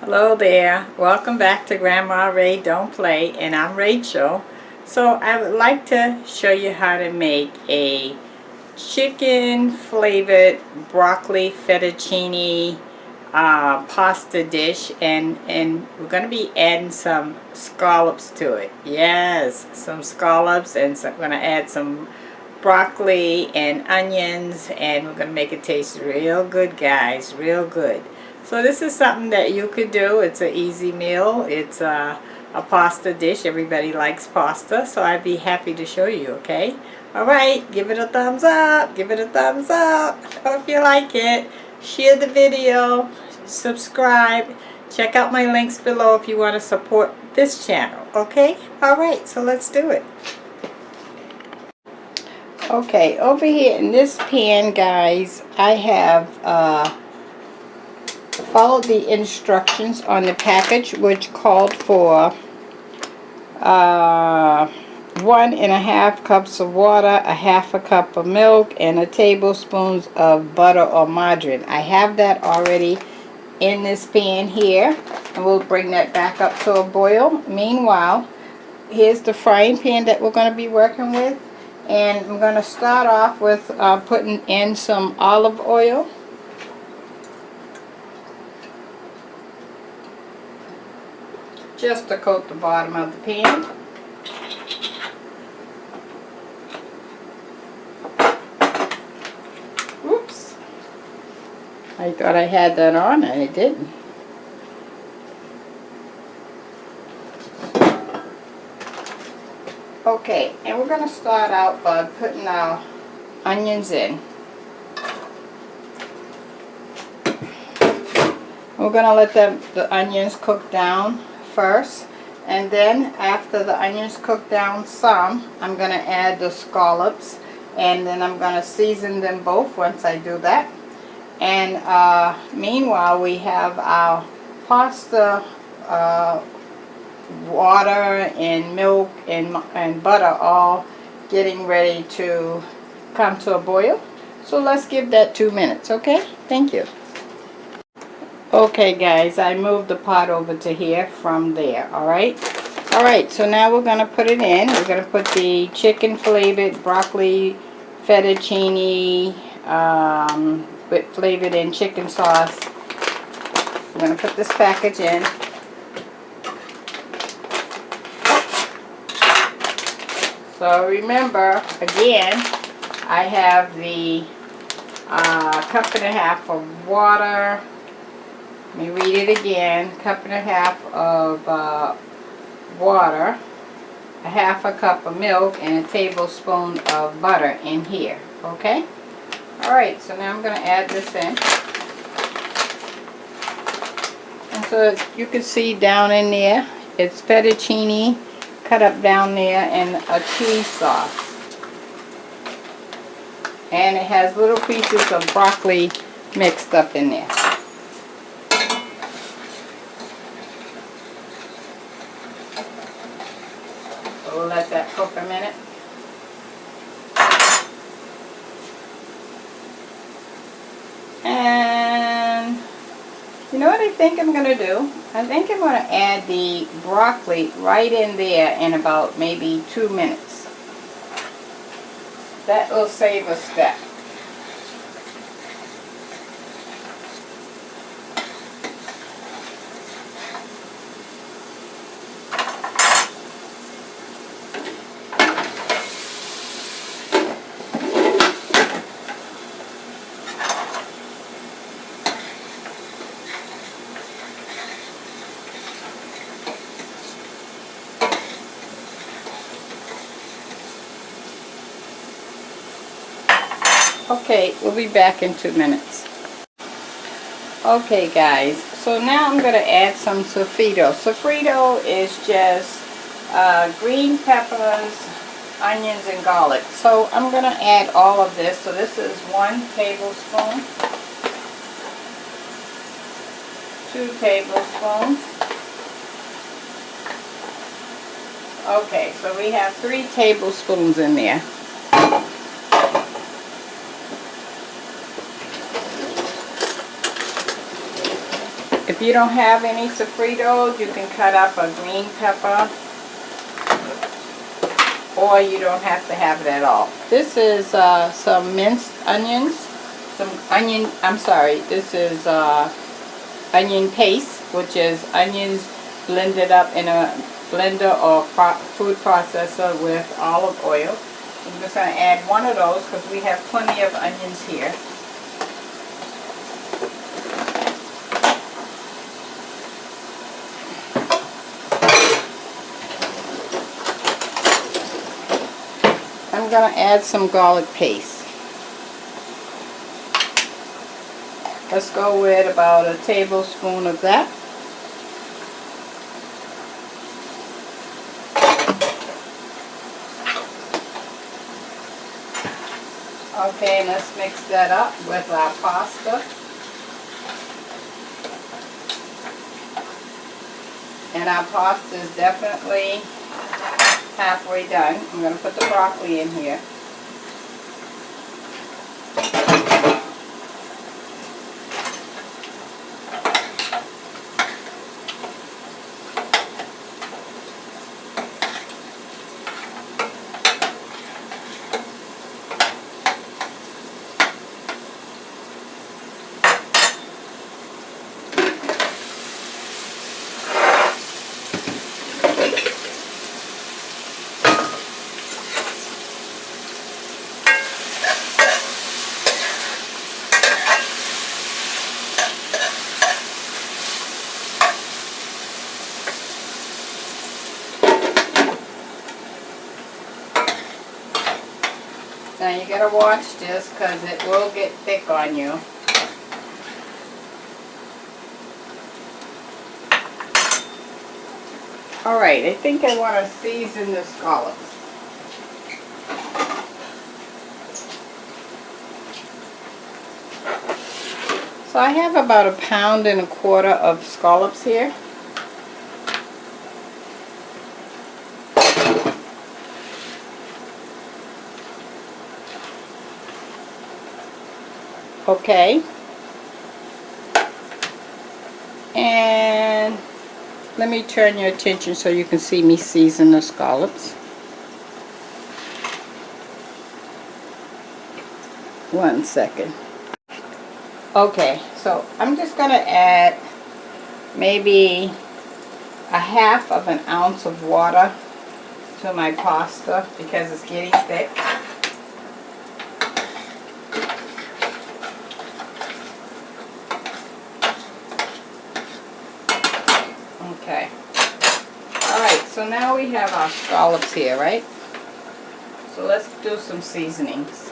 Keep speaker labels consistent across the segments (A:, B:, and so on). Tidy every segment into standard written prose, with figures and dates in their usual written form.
A: Hello there. Welcome back to Grandma Ray Don't Play, and I'm Rachel. So I would like to show you how to make a chicken flavored broccoli fettuccine pasta dish, and we're going to be adding some scallops to it. Yes, some scallops, and so I'm going to add some broccoli and onions, and we're going to make it taste real good, guys, real good. So this is something that you could do. It's an easy meal. It's a pasta dish. Everybody likes pasta, so I'd be happy to show you, okay? Alright, give it a thumbs up. Give it a thumbs up. Hope you like it. Share the video. Subscribe. Check out my links below if you want to support this channel, okay? Alright, so let's do it. Okay, over here in this pan, guys, I have followed the instructions on the package, which called for 1.5 cups of water, a half a cup of milk, and a tablespoon of butter or margarine. I have that already in this pan here, and we'll bring that back up to a boil. Meanwhile, here's the frying pan that we're going to be working with, and I'm going to start off with putting in some olive oil. Just to coat the bottom of the pan. Whoops. I thought I had that on and it didn't. Okay, and we're going to start out by putting our onions in. We're going to let the onions cook down first, and then after the onions cook down some, I'm going to add the scallops, and then I'm going to season them both once I do that. And meanwhile, we have our pasta, water and milk and butter all getting ready to come to a boil. So let's give that 2 minutes, okay? Thank you. Okay guys, I moved the pot over to here from there, alright? Alright, so now we're going to put it in. We're going to put the chicken flavored broccoli fettuccine with flavored in chicken sauce. I'm going to put this package in. So remember, again, I have the 1.5 cups of water. Let me read it again. 1.5 cups of water, a half a cup of milk, and a tablespoon of butter in here. Okay? Alright, so now I'm going to add this in. And so you can see down in there, it's fettuccine cut up down there and a cheese sauce. And it has little pieces of broccoli mixed up in there. We'll let that cook a minute. And you know what I think I'm going to do? I think I'm going to add the broccoli right in there in about maybe 2 minutes. That will save a step. Okay, we'll be back in 2 minutes. Okay guys, so now I'm going to add some sofrito. Sofrito is just green peppers, onions, and garlic. So I'm going to add all of this. So this is 1 tablespoon, 2 tablespoons. Okay, so we have 3 tablespoons in there. If you don't have any sofritos, you can cut up a green pepper, or you don't have to have it at all. This is some minced onions, this is onion paste, which is onions blended up in a blender or food processor with olive oil. I'm just going to add one of those because we have plenty of onions here. I'm going to add some garlic paste. Let's go with about a tablespoon of that. Okay, let's mix that up with our pasta. And our pasta is definitely halfway done. I'm going to put the broccoli in here. Now you gotta watch this because it will get thick on you. Alright, I think I want to season the scallops. So I have about 1.25 pounds of scallops here. Okay, and let me turn your attention so you can see me season the scallops. One second. Okay, so I'm just going to add maybe 1/2 ounce of water to my pasta because it's getting thick. Okay. Alright, so now we have our scallops here, right? So let's do some seasonings.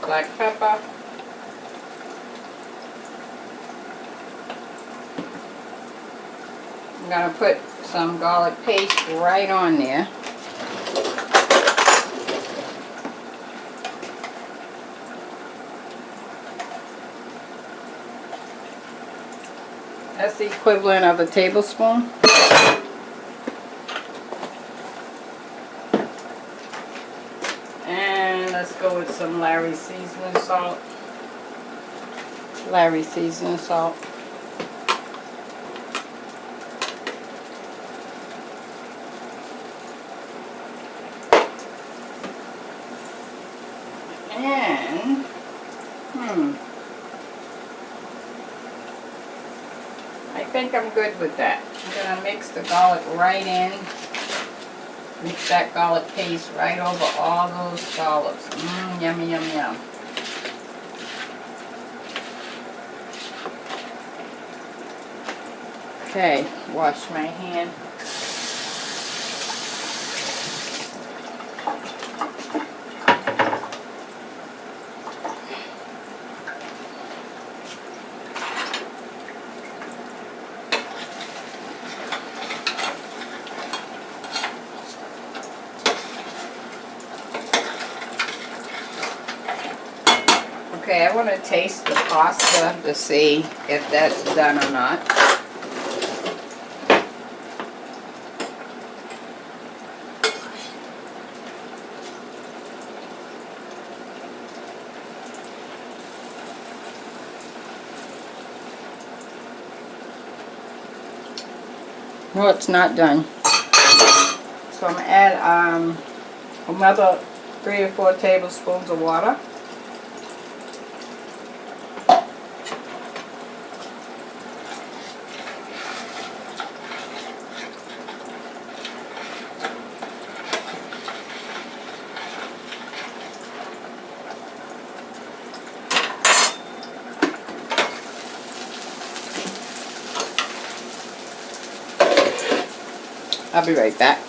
A: Black pepper. I'm going to put some garlic paste right on there. That's the equivalent of a tablespoon. And let's go with some Larry seasoning salt. Larry seasoning salt. And, I think I'm good with that. I'm going to mix the garlic right in. Mix that garlic paste right over all those scallops. Yummy, yum, yum. Okay, wash my hand. Okay, I want to taste the pasta to see if that's done or not. No, it's not done. So I'm going to add another 3 or 4 tablespoons of water. I'll be right back.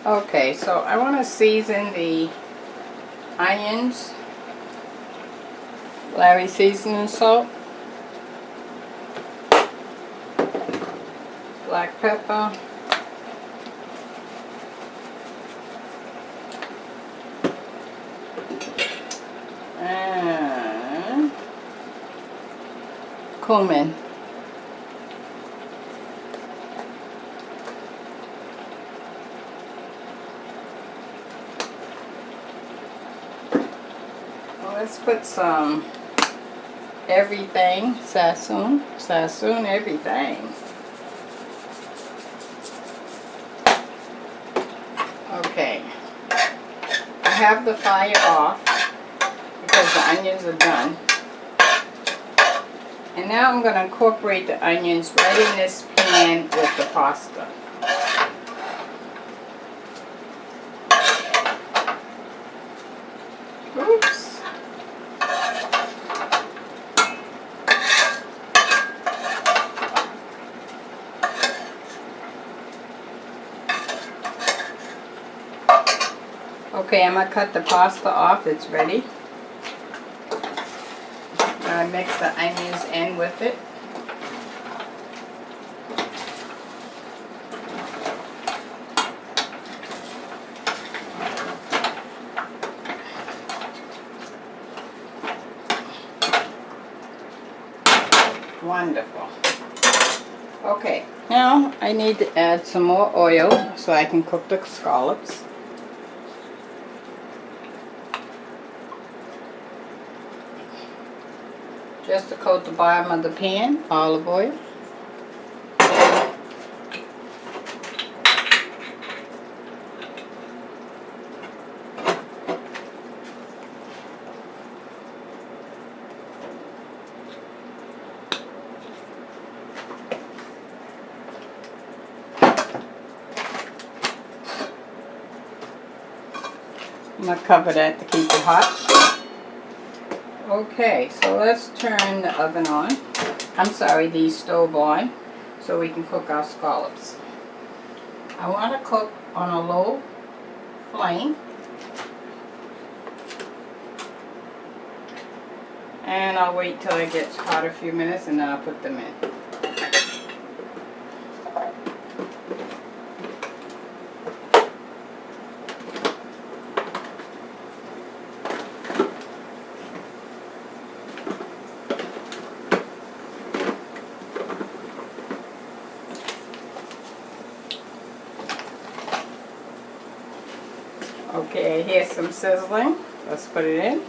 A: Okay, so I want to season the onions. Larry seasoning salt, black pepper, and cumin. Let's put some everything, sassoon, everything. Okay, I have the fire off because the onions are done. And now I'm going to incorporate the onions right in this pan with the pasta. Oops. Okay, I'm going to cut the pasta off. It's ready. I mix the onions in with it. Wonderful. Okay, now I need to add some more oil so I can cook the scallops. Just to coat the bottom of the pan, olive oil. I'm going to cover that to keep it hot. Okay, so let's turn the oven on. I'm sorry, the stove on, so we can cook our scallops. I want to cook on a low flame. And I'll wait till it gets hot a few minutes and then I'll put them in. Okay, here's some sizzling. Let's put it in.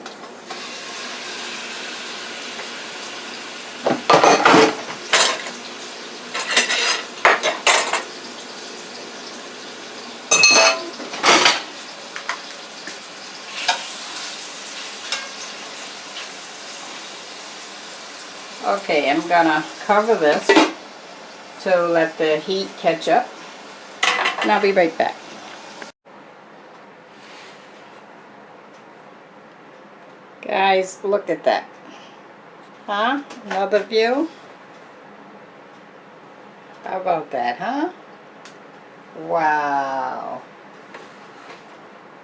A: Okay, I'm gonna cover this to let the heat catch up, and I'll be right back. Guys, look at that. Huh? Another view? How about that, huh? Wow.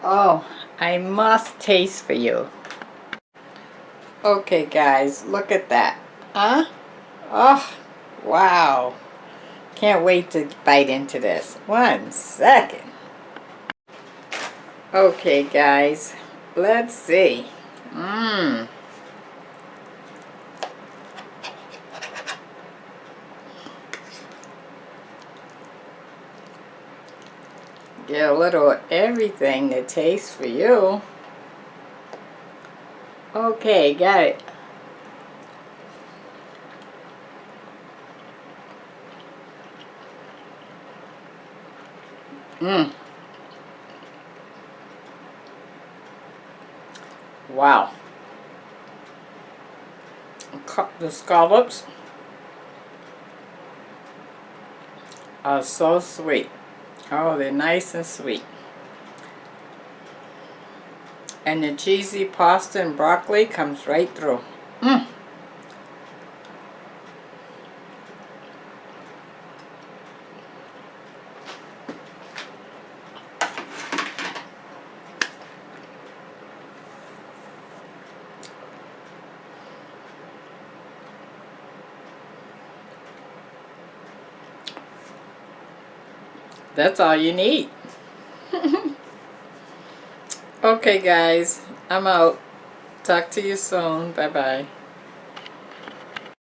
A: Oh, I must taste for you. Okay, guys, look at that. Huh? Oh, wow. Can't wait to bite into this. 1 second. Okay, guys, let's see. Get a little of everything to taste for you. Okay, got it. Mmm. Wow. The scallops are so sweet. Oh, they're nice and sweet. And the cheesy pasta and broccoli comes right through. Mmm. That's all you need. Okay, guys, I'm out. Talk to you soon. Bye-bye.